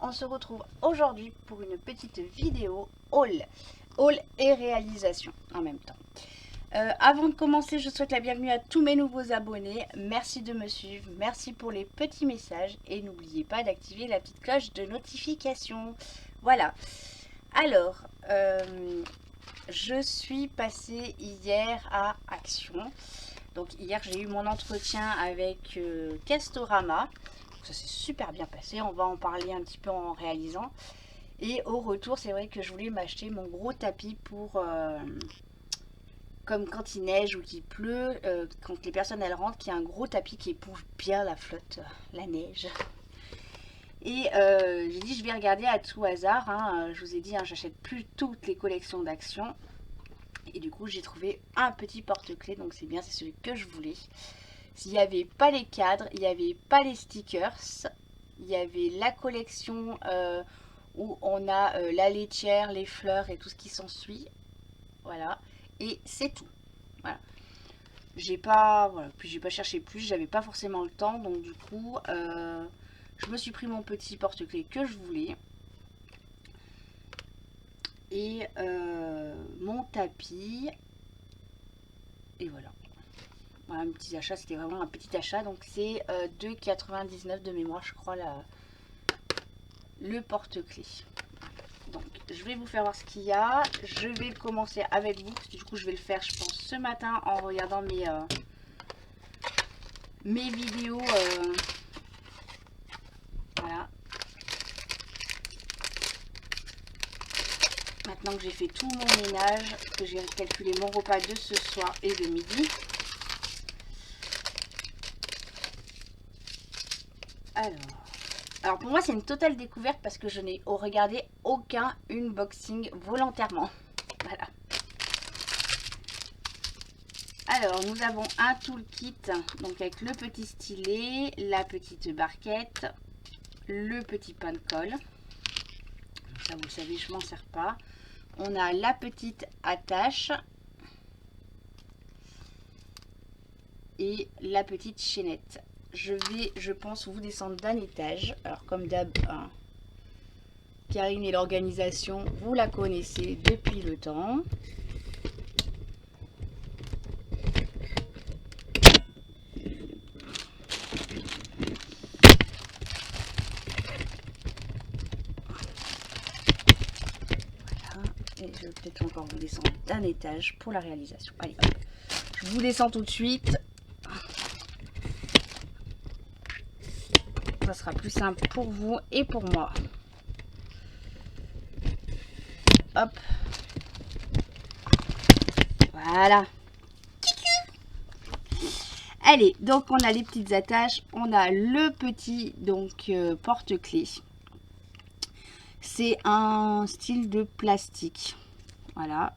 on se retrouve aujourd'hui pour une petite vidéo haul et réalisation en même temps. Avant de commencer, je souhaite la bienvenue à tous mes nouveaux abonnés. Merci de me suivre, merci pour les petits messages et n'oubliez pas d'activer la petite cloche de notification. Voilà. Alors, je suis passée hier à Action. Donc hier j'ai eu mon entretien avec Castorama. Ça s'est super bien passé, on va en parler un petit peu en réalisant. Et au retour, c'est vrai que je voulais m'acheter mon gros tapis pour... comme quand il neige ou qu'il pleut, quand les personnes elles rentrent, qu'il y a un gros tapis qui éponge bien la flotte, la neige. Et j'ai dit je vais regarder à tout hasard, hein. Je vous ai dit, hein, j'achète plus toutes les collections d'Action. Et du coup j'ai trouvé un petit porte-clés, donc c'est bien, c'est celui que je voulais. Il n'y avait pas les cadres, il n'y avait pas les stickers, il y avait la collection où on a la laitière, les fleurs et tout ce qui s'ensuit. Voilà, et c'est tout. Voilà. Puis j'ai pas cherché plus, j'avais pas forcément le temps, donc du coup je me suis pris mon petit porte-clés que je voulais. Et mon tapis. Et voilà. Voilà, mes petits achats, c'était vraiment un petit achat. Donc c'est 2,99 de mémoire, je crois, le porte-clés. Donc je vais vous faire voir ce qu'il y a. Je vais commencer avec vous, parce que du coup je vais le faire, je pense, ce matin en regardant mes vidéos. Voilà. Maintenant que j'ai fait tout mon ménage, que j'ai calculé mon repas de ce soir et de midi. Alors pour moi c'est une totale découverte parce que je n'ai regardé aucun unboxing volontairement. Voilà. Alors nous avons un toolkit, donc avec le petit stylet, la petite barquette, le petit pain de colle. Ça vous le savez, je m'en sers pas. On a la petite attache et la petite chaînette. Je vais, je pense, vous descendre d'un étage. Alors comme d'hab, hein, Karine et l'organisation, vous la connaissez depuis le temps. Voilà. Et je vais peut-être encore vous descendre d'un étage pour la réalisation. Allez, hop. Je vous descends tout de suite. Ça sera plus simple pour vous et pour moi. Hop. Voilà. Allez, donc on a les petites attaches. On a le petit donc porte-clés. C'est un style de plastique. Voilà.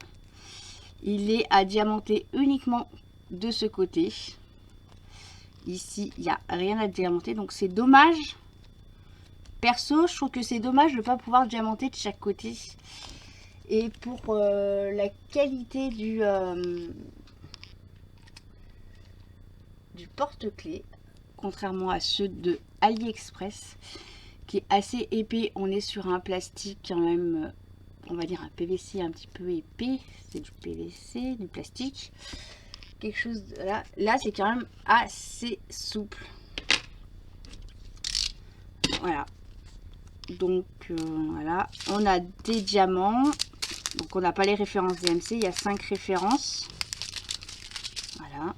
Il est à diamanter uniquement de ce côté. Ici, il n'y a rien à diamanter. Donc c'est dommage. Perso, je trouve que c'est dommage de ne pas pouvoir diamanter de chaque côté. Et pour la qualité du porte-clés, contrairement à ceux de AliExpress, qui est assez épais, on est sur un plastique quand même, on va dire un PVC un petit peu épais. C'est du PVC, du plastique. Quelque chose de là c'est quand même assez souple. Voilà. Donc voilà, on a des diamants. Donc on n'a pas les références DMC, il y a 5 références. Voilà.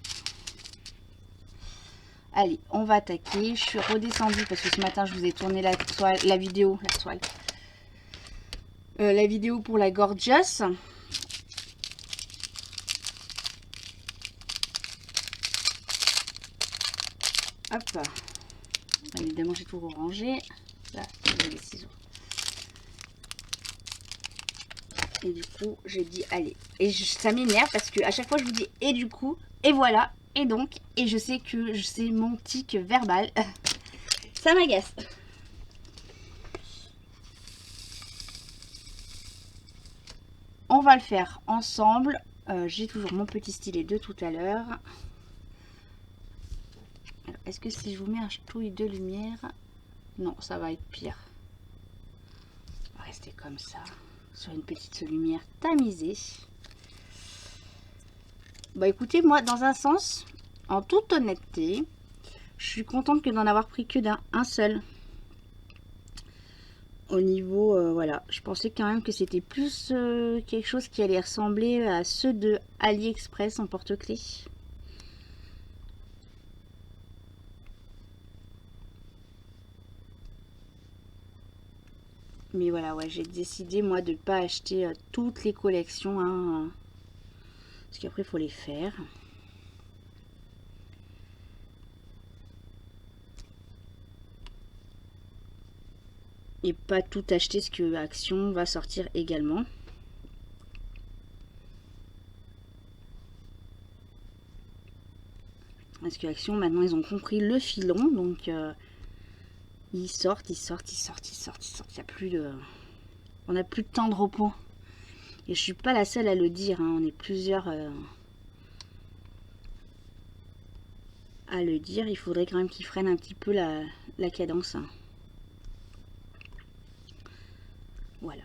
Allez, on va attaquer. Je suis redescendue parce que ce matin je vous ai tourné la vidéo pour la Gorgeous. Hop. Évidemment j'ai tout rangé. Là, j'ai les ciseaux. Et du coup, j'ai dit allez. Et ça m'énerve parce que à chaque fois je vous dis et du coup, et voilà, et donc, et je sais que c'est mon tic verbal. Ça m'agace. On va le faire ensemble. J'ai toujours mon petit stylet de tout à l'heure. Est-ce que si je vous mets un touille de lumière, non, ça va être pire. rester comme ça, sur une petite lumière tamisée. Bah écoutez, moi, dans un sens, en toute honnêteté, je suis contente que d'en avoir pris que d'un seul. Au niveau, voilà, je pensais quand même que c'était plus quelque chose qui allait ressembler à ceux de AliExpress en porte-clés. Mais voilà, ouais, j'ai décidé moi de ne pas acheter toutes les collections, hein, parce qu'après il faut les faire. Et pas tout acheter ce que Action va sortir également. Parce que Action maintenant ils ont compris le filon, donc ils sortent. Il n'y a plus de... On n'a plus de temps de repos. Et je suis pas la seule à le dire, hein. On est plusieurs à le dire. Il faudrait quand même qu'ils freinent un petit peu la cadence. Hein. Voilà.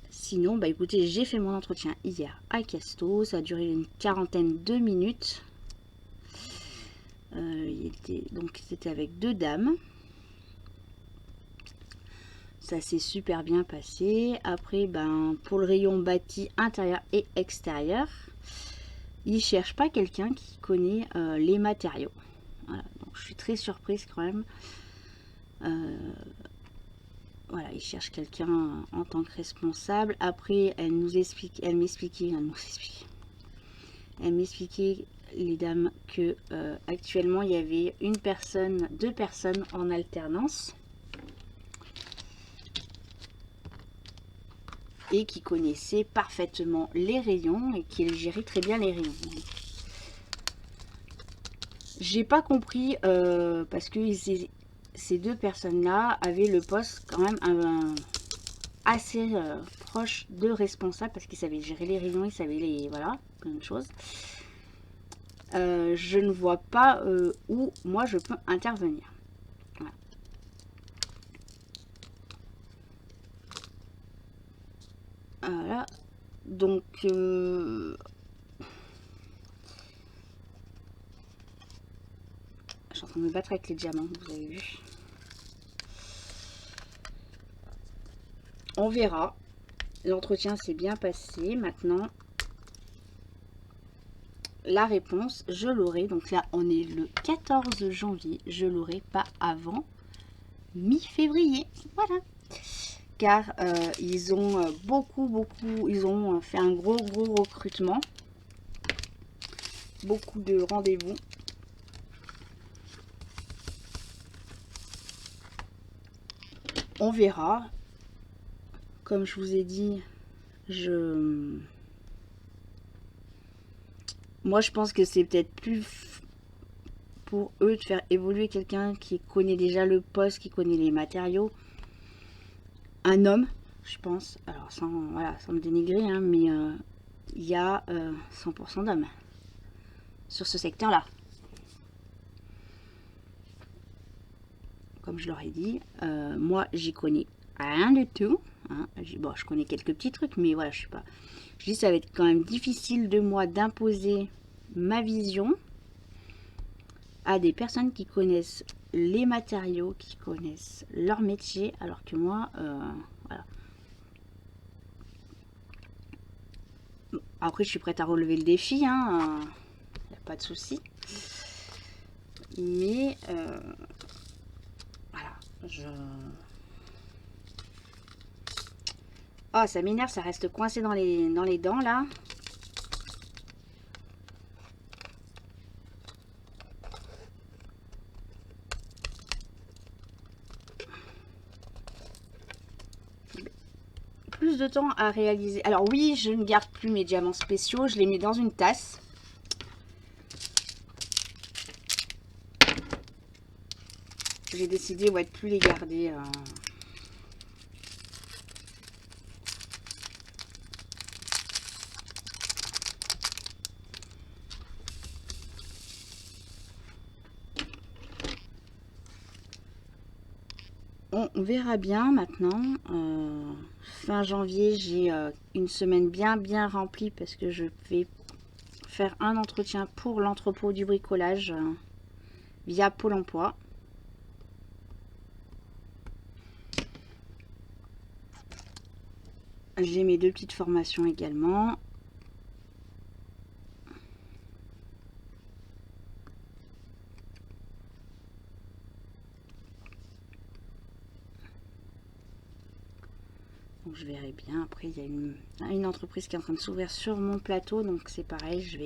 Sinon, bah écoutez, j'ai fait mon entretien hier à Casto. Ça a duré une quarantaine de minutes. Donc c'était avec 2 dames. Ça s'est super bien passé. Après, ben, pour le rayon bâti intérieur et extérieur, ils ne cherchent pas quelqu'un qui connaît les matériaux. Voilà, donc je suis très surprise quand même. Voilà, ils cherchent quelqu'un en tant que responsable. Après, elle m'expliquait les dames que actuellement il y avait 2 personnes en alternance. Et qui connaissait parfaitement les rayons et qui gérait très bien les rayons. J'ai pas compris parce que ces 2 personnes-là avaient le poste quand même assez proche de responsable parce qu'ils savaient gérer les rayons, ils savaient voilà, plein de choses. Je ne vois pas où moi je peux intervenir. Voilà. Voilà. Donc je suis en train de me battre avec les diamants, vous avez vu. On verra. L'entretien s'est bien passé. Maintenant, la réponse, je l'aurai. Donc là, on est le 14 janvier. Je l'aurai pas avant mi-février. Voilà. Car ils ont ils ont fait un gros recrutement. Beaucoup de rendez-vous. On verra. Comme je vous ai dit, moi je pense que c'est peut-être plus pour eux de faire évoluer quelqu'un qui connaît déjà le poste, qui connaît les matériaux. Un homme, je pense. Alors sans me dénigrer, hein, mais il y a 100% d'hommes sur ce secteur-là. Comme je leur ai dit, moi j'y connais rien du tout. Hein. Bon, je connais quelques petits trucs, mais voilà, je suis pas. Je dis, ça va être quand même difficile de moi d'imposer ma vision à des personnes qui connaissent les matériaux, qui connaissent leur métier, alors que moi, voilà. Après, je suis prête à relever le défi, hein, y a pas de souci. Mais voilà, oh, ça m'énerve, ça reste coincé dans les dents là. Plus de temps à réaliser. Alors oui, je ne garde plus mes diamants spéciaux, je les mets dans une tasse. J'ai décidé de plus les garder. On On verra bien maintenant. Fin janvier, j'ai une semaine bien remplie parce que je vais faire un entretien pour l'entrepôt du bricolage via Pôle emploi. J'ai mes 2 petites formations également. Donc je verrai bien. Après, il y a une entreprise qui est en train de s'ouvrir sur mon plateau. Donc c'est pareil, je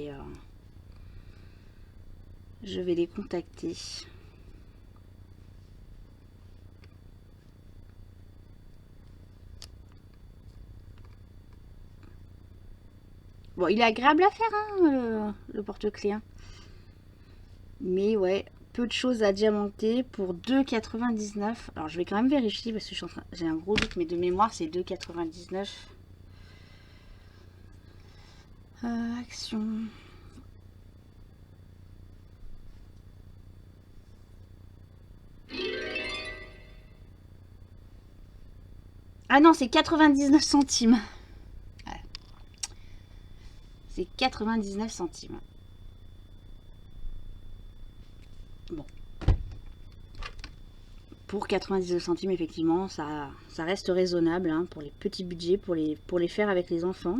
vais les contacter. Bon, il est agréable à faire, hein, le porte-clés. Hein. Mais ouais, peu de choses à diamanter pour 2,99. Alors je vais quand même vérifier parce que j'ai un gros doute, mais de mémoire c'est 2,99. Action. Ah non, c'est 99 centimes. Ouais. C'est 99 centimes. Bon. Pour 99 centimes, effectivement, ça reste raisonnable hein, pour les petits budgets, pour les faire avec les enfants.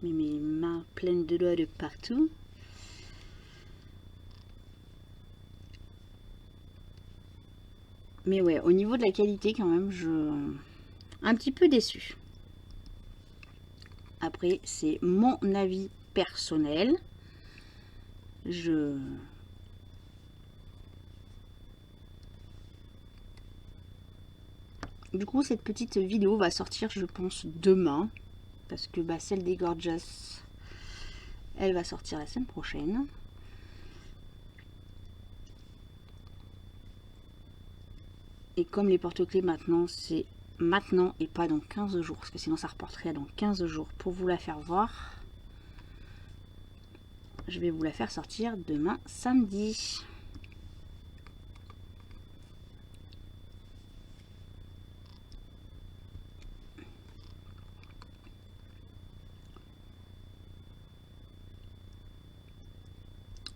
Je mets mes mains pleines de doigts de partout. Mais ouais, au niveau de la qualité, quand même, un petit peu déçu. Après, c'est mon avis personnel. Du coup, cette petite vidéo va sortir, je pense, demain. Parce que bah, celle des Gorgeous, elle va sortir la semaine prochaine. Et comme les porte-clés maintenant, c'est maintenant et pas dans 15 jours. Parce que sinon, ça reporterait dans 15 jours pour vous la faire voir. Je vais vous la faire sortir demain samedi.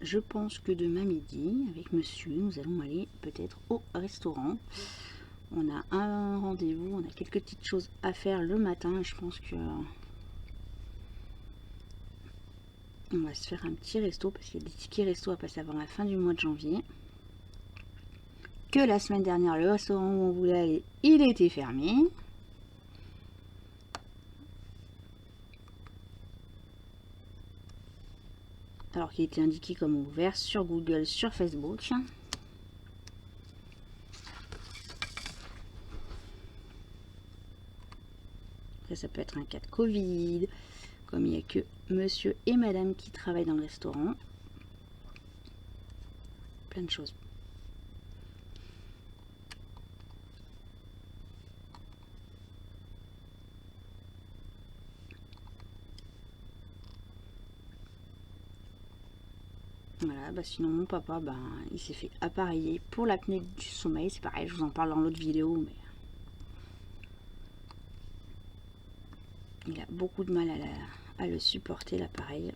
Je pense que demain midi, avec monsieur, nous allons aller peut-être au restaurant. On a un rendez-vous, on a quelques petites choses à faire le matin. Et je pense que on va se faire un petit resto parce qu'il y a des tickets resto à passer avant la fin du mois de janvier. Que la semaine dernière, le restaurant où on voulait aller, il était fermé. Alors qu'il était indiqué comme ouvert sur Google, sur Facebook. Après, ça peut être un cas de Covid, comme il n'y a que monsieur et madame qui travaillent dans le restaurant. Plein de choses. Voilà, bah sinon mon papa, bah, il s'est fait appareiller pour l'apnée du sommeil. C'est pareil, je vous en parle dans l'autre vidéo, mais il a beaucoup de mal à le supporter, l'appareil.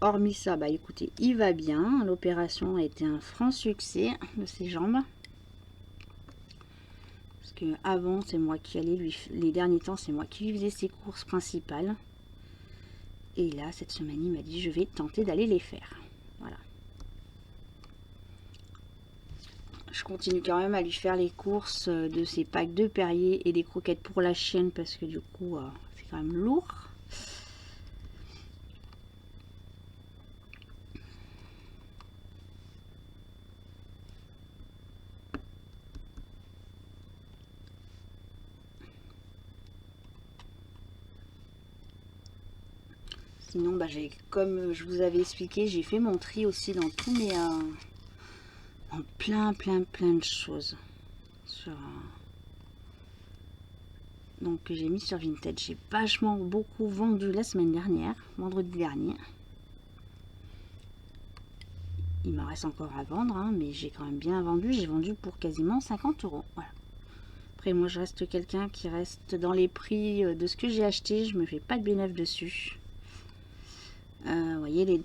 Hormis ça, bah écoutez, il va bien. L'opération a été un franc succès de ses jambes. Parce que avant, c'est moi qui allais les derniers temps, c'est moi qui lui faisais ses courses principales. Et là, cette semaine, il m'a dit, je vais tenter d'aller les faire. Voilà. Je continue quand même à lui faire les courses de ses packs de Perrier et des croquettes pour la chienne parce que du coup, c'est quand même lourd. Sinon, bah, comme je vous avais expliqué, j'ai fait mon tri aussi dans tous mes... en plein de choses. donc que j'ai mis sur Vinted. J'ai vachement beaucoup vendu la semaine dernière, vendredi dernier. Il me reste encore à vendre, hein, mais j'ai quand même bien vendu. J'ai vendu pour quasiment 50 €. Voilà. Après, moi, je reste quelqu'un qui reste dans les prix de ce que j'ai acheté. Je me fais pas de bénéfice dessus. Vous voyez,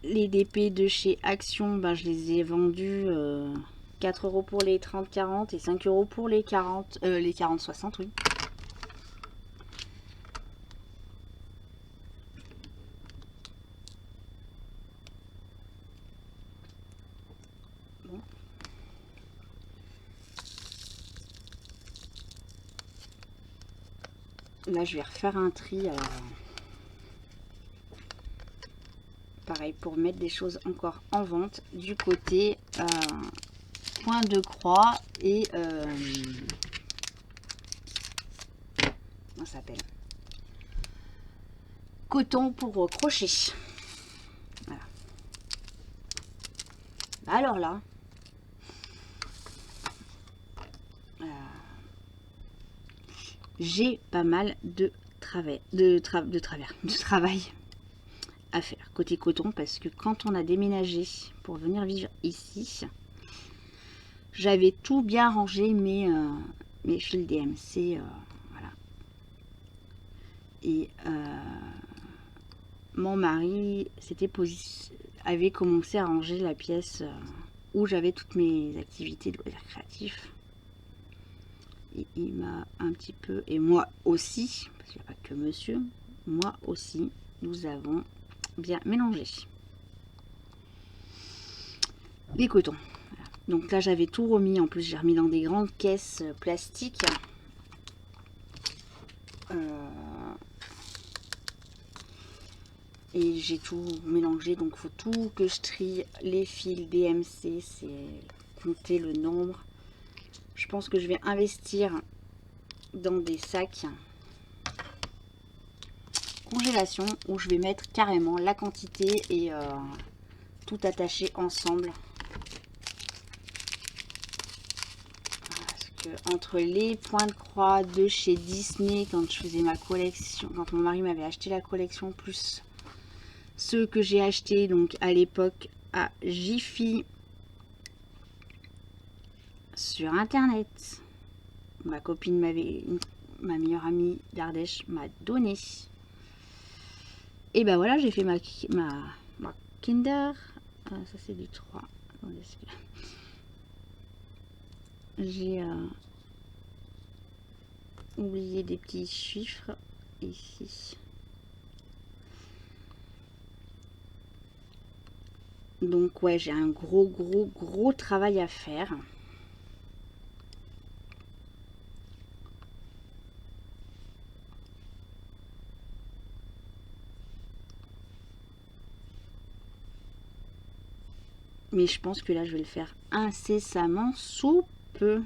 les DP de chez Action, ben, je les ai vendus 4 € pour les 30-40 et 5 € pour les 40-60, oui. Bon. Là, je vais refaire un tri. Pareil, pour mettre des choses encore en vente du côté Point de Croix et comment ça s'appelle, Coton pour crochet. Voilà. Bah alors là, j'ai pas mal de travail à faire côté coton, parce que quand on a déménagé pour venir vivre ici, j'avais tout bien rangé mes fils DMC, voilà. Et mon mari avait commencé à ranger la pièce où j'avais toutes mes activités de loisirs créatifs. Et il m'a un petit peu, et moi aussi, parce qu'il n'y a pas que monsieur, moi aussi, nous avons bien mélangé les cotons. Voilà. Donc là, j'avais tout remis. En plus, j'ai remis dans des grandes caisses plastiques. Et j'ai tout mélangé. Donc, il faut tout que je trie. Les fils DMC, c'est compter le nombre. Je pense que je vais investir dans des sacs congélation où je vais mettre carrément la quantité et tout attaché ensemble. Parce que entre les points de croix de chez Disney, quand je faisais ma collection, quand mon mari m'avait acheté la collection, plus ceux que j'ai achetés donc à l'époque à Jiffy sur internet, ma copine ma meilleure amie d'Ardèche m'a donné. Et ben voilà, j'ai fait ma Kinder. Ça c'est du 3. J'ai oublié des petits chiffres ici. Donc ouais, j'ai un gros travail à faire. Mais je pense que là, je vais le faire incessamment sous peu.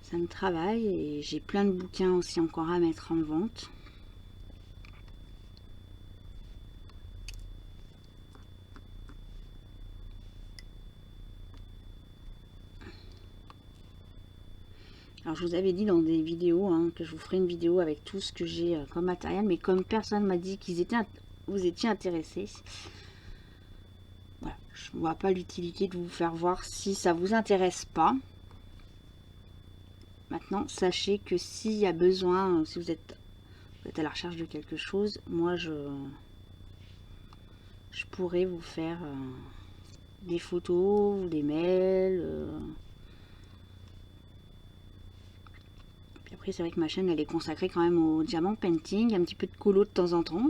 Ça me travaille et j'ai plein de bouquins aussi encore à mettre en vente. Alors, je vous avais dit dans des vidéos que je vous ferai une vidéo avec tout ce que j'ai comme matériel. Mais comme personne m'a dit vous étiez intéressés, voilà, je ne vois pas l'utilité de vous faire voir si ça vous intéresse pas. Maintenant, sachez que s'il y a besoin, si vous êtes à la recherche de quelque chose, moi je pourrais vous faire des photos ou des mails. Puis après, c'est vrai que ma chaîne elle est consacrée quand même au diamant painting, un petit peu de colo de temps en temps.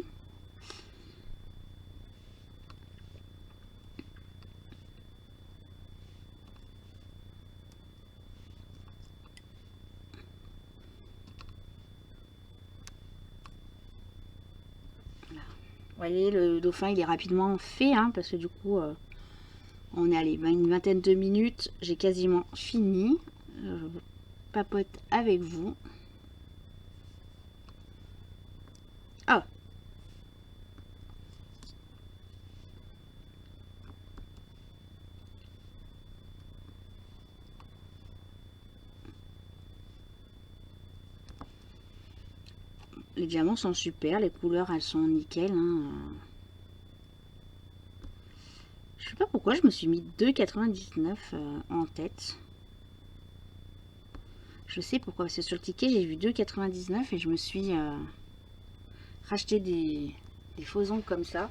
Vous voyez, le dauphin il est rapidement fait, parce que du coup on est allé une vingtaine de minutes, j'ai quasiment fini. Je papote avec vous. Ah, Les diamants sont super, les couleurs elles sont nickel. Hein. Je sais pas pourquoi je me suis mis 2,99 en tête. Je sais pourquoi, parce que sur le ticket j'ai vu 2,99 et je me suis racheté des faux ongles comme ça.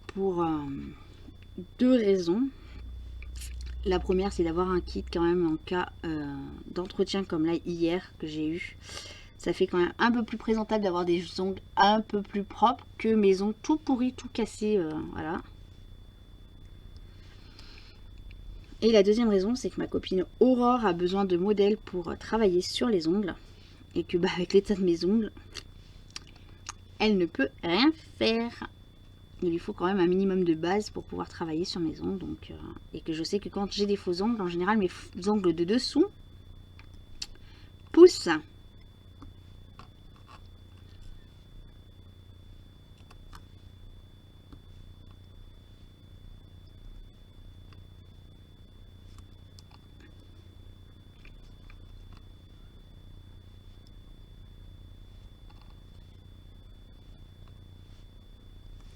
Pour deux raisons. La première, c'est d'avoir un kit quand même en cas d'entretien comme là hier que j'ai eu. Ça fait quand même un peu plus présentable d'avoir des ongles un peu plus propres que mes ongles tout pourris, tout cassés. Voilà. Et la deuxième raison, c'est que ma copine Aurore a besoin de modèles pour travailler sur les ongles. Et que bah, avec l'état de mes ongles, elle ne peut rien faire. Il lui faut quand même un minimum de base pour pouvoir travailler sur mes ongles. Donc, et que je sais que quand j'ai des faux ongles, en général, mes ongles de dessous poussent.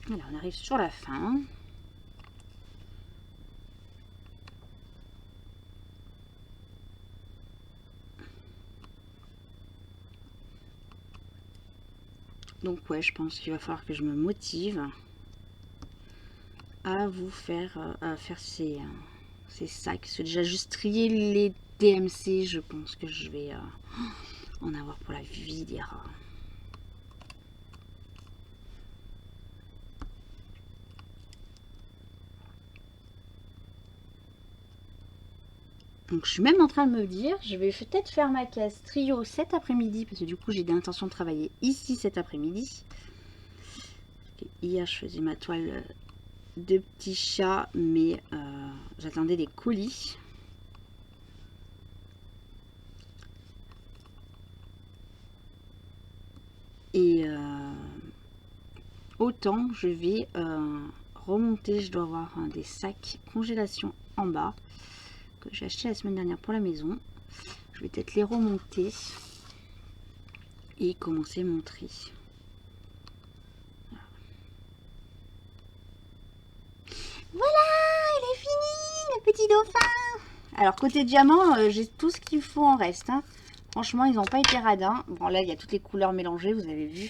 Voilà, on arrive sur la fin. Donc ouais, je pense qu'il va falloir que je me motive à vous faire, ces sacs. C'est déjà juste trier les DMC, je pense que je vais en avoir pour la vie des rats. Donc je suis même en train de me dire, je vais peut-être faire ma case trio cet après-midi, parce que du coup j'ai l'intention de travailler ici cet après-midi. Hier je faisais ma toile de petits chats, mais j'attendais des colis. Et autant je vais remonter, je dois avoir des sacs congélation en bas que j'ai acheté la semaine dernière pour la maison. Je vais peut-être les remonter et commencer mon tri. Voilà, il est fini, le petit dauphin. Alors côté diamant, j'ai tout ce qu'il faut en reste. Hein. Franchement, ils n'ont pas été radins. Bon là, il y a toutes les couleurs mélangées, vous avez vu.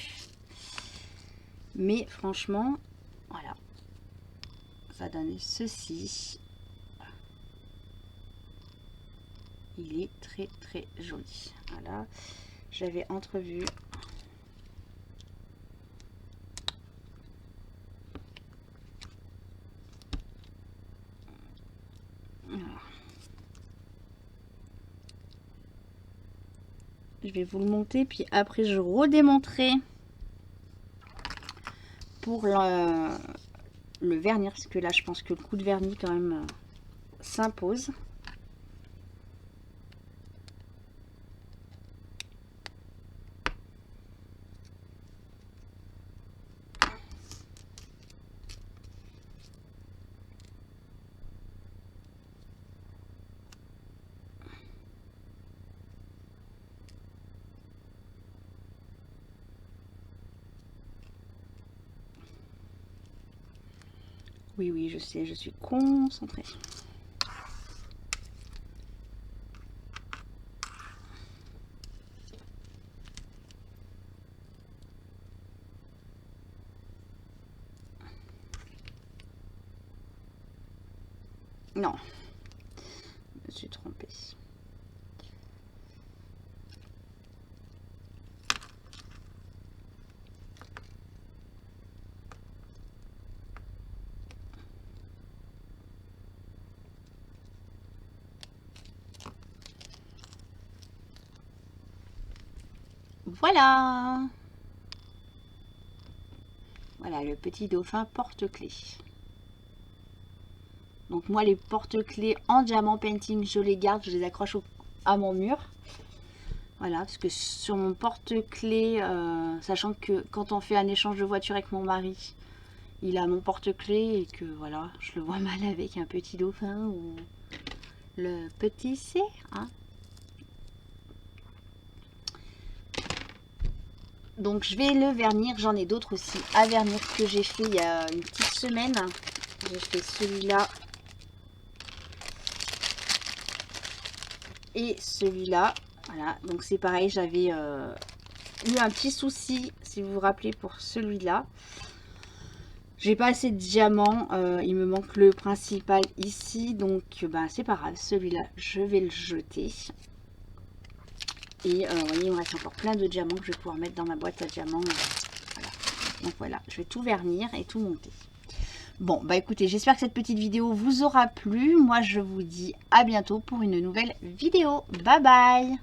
Mais franchement, voilà. Ça donne ceci. Il est très très joli. Voilà. J'avais entrevu. Voilà. Je vais vous le monter, puis après je redémontrerai pour le vernis, parce que là je pense que le coup de vernis quand même s'impose. Oui, oui, je sais, je suis concentrée. Non, je me suis trompée. Voilà. Voilà le petit dauphin porte-clés. Donc moi les porte-clés en diamant painting, je les garde, je les accroche à mon mur. Voilà, parce que sur mon porte-clés, sachant que quand on fait un échange de voiture avec mon mari, il a mon porte-clés et que voilà, je le vois mal avec un petit dauphin ou le petit C. Hein. Donc je vais le vernir. J'en ai d'autres aussi à vernir que j'ai fait il y a une petite semaine. J'ai fait celui-là. Et celui-là. Voilà, donc c'est pareil, j'avais eu un petit souci, si vous vous rappelez, pour celui-là. J'ai pas assez de diamants, il me manque le principal ici, donc bah, c'est pas grave, celui-là, je vais le jeter. Et vous voyez, il me reste encore plein de diamants que je vais pouvoir mettre dans ma boîte à diamants. Voilà. Donc voilà, je vais tout vernir et tout monter. Bon, bah écoutez, j'espère que cette petite vidéo vous aura plu. Moi, je vous dis à bientôt pour une nouvelle vidéo. Bye bye!